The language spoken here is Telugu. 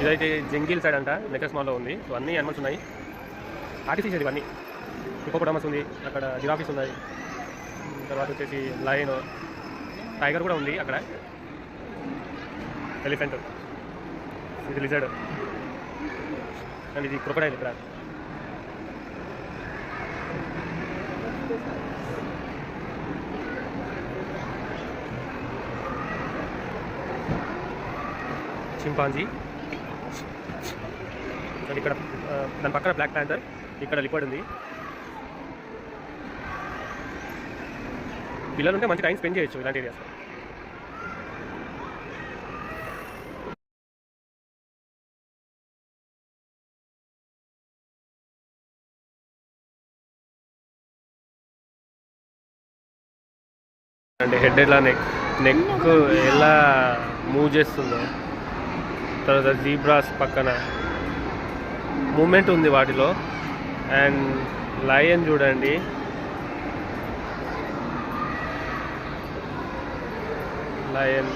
ఇదైతే జంగిల్ సైడ్ అంట, నెక్లెస్ మాల్లో ఉంది. సో అన్ని యానిమల్స్ ఉన్నాయి, ఆర్టిఫిషియల్ ఇవన్నీ. హిపోపొటామస్ ఉంది, అక్కడ జిరాఫీస్ ఉన్నాయి, తర్వాత వచ్చేసి లయన్, టైగర్ కూడా ఉంది అక్కడ, ఎలిఫెంట్, ఇది లిజర్డ్ అండ్ ఇది క్రొకడైల్ ఇక్కడ. చింపాంజీ అండ్ ఇక్కడ దాని పక్కన బ్లాక్ ప్యాంథర్, ఇక్కడ లిపర్డ్ ఉంది. పిల్లలు ఉంటే మంచి టైం స్పెండ్ చేయొచ్చు ఇలాంటి ఏరియాస్లో. అంటే హెడ్ ఎలా నెక్ ఎలా మూవ్ చేస్తుందో, తర్వాత జీబ్రాస్ పక్కన మూమెంట్ ఉంది వాటిలో. అండ్ లయన్ చూడండి, లయన్